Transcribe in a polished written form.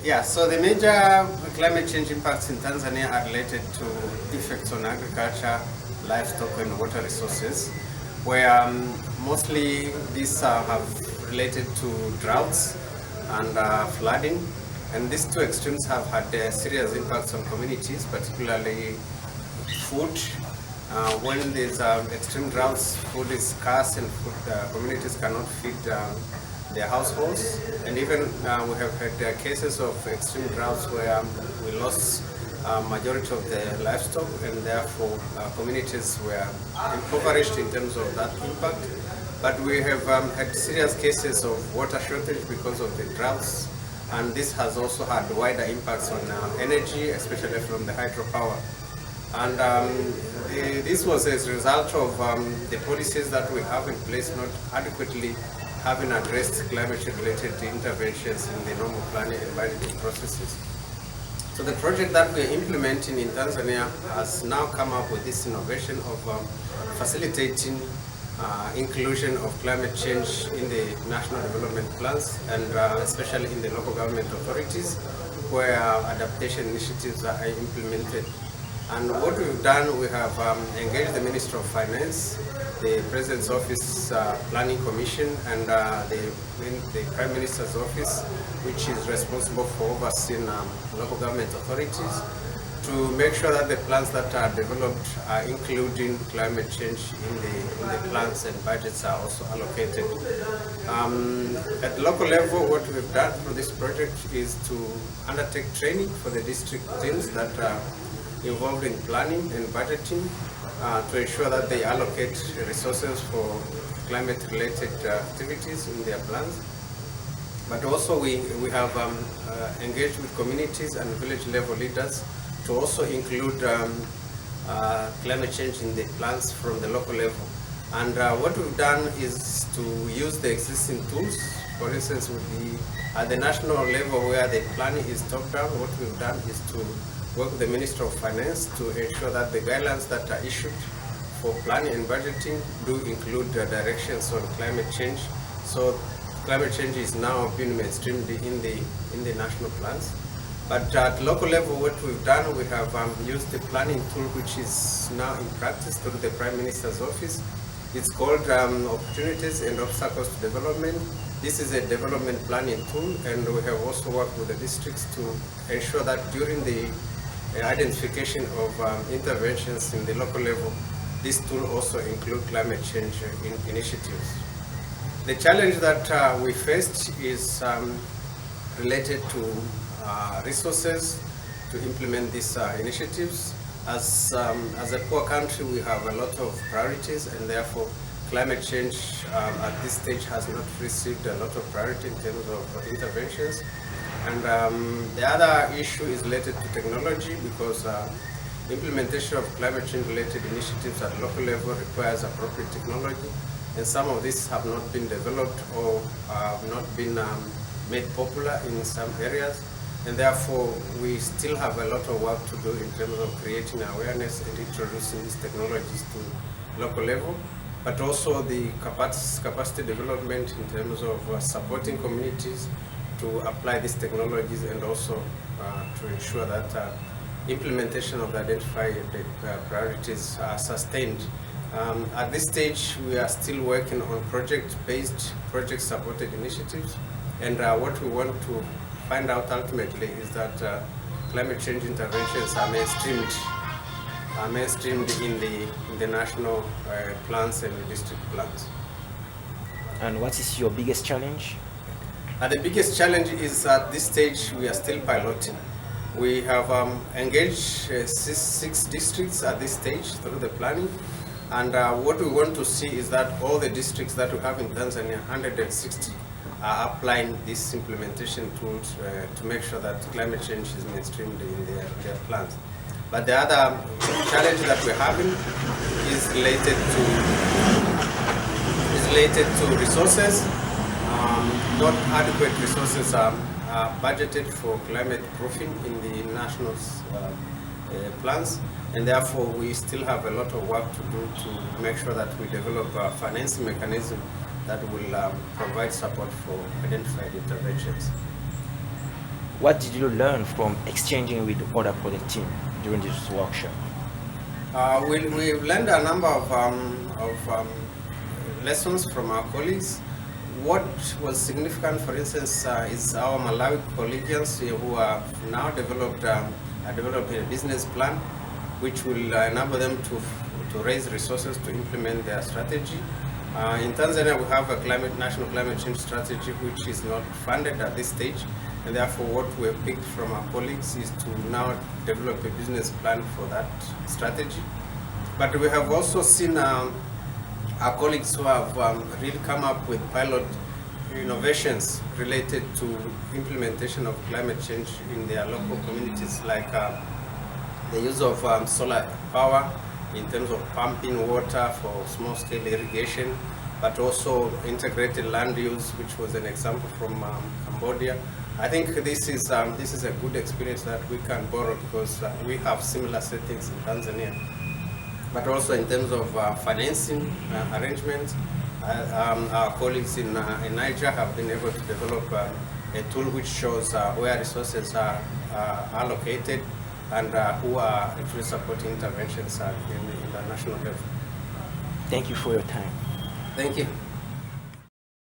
Yeah, so the major climate change impacts in Tanzania are related to effects on agriculture, livestock and water resources, where mostly these have related to droughts and flooding. And these two extremes have had serious impacts on communities, particularly food. When there's extreme droughts, food is scarce and communities cannot feed their households. And even we have had cases of extreme droughts where we lost majority of the livestock, and therefore communities were impoverished in terms of that impact. But we have had serious cases of water shortage because of the droughts, and this has also had wider impacts on energy, especially from the hydropower. And this was as a result of the policies that we have in place not adequately having addressed climate-related interventions in the normal planning and budgeting processes. So the project that we're implementing in Tanzania has now come up with this innovation of facilitating inclusion of climate change in the national development plans, and especially in the local government authorities where adaptation initiatives are implemented. And what we've done, we have engaged the Minister of Finance, the President's Office Planning Commission, and the Prime Minister's Office, which is responsible for overseeing local government authorities, to make sure that the plans that are developed are including climate change in the plans, and budgets are also allocated. At the local level, what we've done through this project is to undertake training for the district teams that are involved in planning and budgeting to ensure that they allocate resources for climate-related activities in their plans. But also we have engaged with communities and village-level leaders to also include climate change in the plans from the local level. And what we've done is to use the existing tools. For instance, at the national level where the planning is top-down, what we've done is to work with the Minister of Finance to ensure that the guidelines that are issued for planning and budgeting do include directions on climate change. So climate change is now being mainstreamed in the national plans. But at local level, what we've done, we have used the planning tool, which is now in practice through the Prime Minister's Office. It's called Opportunities and Obstacles to Development. This is a development planning tool, and we have also worked with the districts to ensure that during the identification of interventions in the local level, this tool also includes climate change initiatives. The challenge that we faced is related to resources to implement these initiatives. As a poor country, we have a lot of priorities, and therefore climate change at this stage has not received a lot of priority in terms of interventions. And the other issue is related to technology, because implementation of climate change related initiatives at local level requires appropriate technology, and some of these have not been developed or have not been made popular in some areas, and therefore we still have a lot of work to do in terms of creating awareness and introducing these technologies to local level, but also the capacity development in terms of supporting communities to apply these technologies, and also to ensure that implementation of the identified priorities are sustained. At this stage, we are still working on project-based, project-supported initiatives, and what we want to find out ultimately is that climate change interventions are mainstreamed in the national plans and district plans. And what is your biggest challenge? The biggest challenge is at this stage we are still piloting. We have engaged 6 districts at this stage through the planning, and what we want to see is that all the districts that we have in Tanzania, 160, are applying these implementation tools to make sure that climate change is mainstreamed in their plans. But the other challenge that we're having is related to resources. Not adequate resources are budgeted for climate proofing in the national plans, and therefore we still have a lot of work to do to make sure that we develop a financing mechanism that will provide support for identified interventions. What did you learn from exchanging with other project team during this workshop? We've learned a number of lessons from our colleagues. What was significant, for instance, is our Malawi colleagues who have now developed a business plan which will enable them to raise resources to implement their strategy. In Tanzania, we have a national climate change strategy which is not funded at this stage, and therefore what we have picked from our colleagues is to now develop a business plan for that strategy. But we have also seen our colleagues who have really come up with pilot innovations related to implementation of climate change in their local communities, like the use of solar power in terms of pumping water for small-scale irrigation, but also integrated land use, which was an example from Cambodia. I think this is a good experience that we can borrow because we have similar settings in Tanzania. But also in terms of financing arrangements, our colleagues in Niger have been able to develop a tool which shows where resources are allocated and who are actually supporting interventions in the national level. Thank you for your time. Thank you.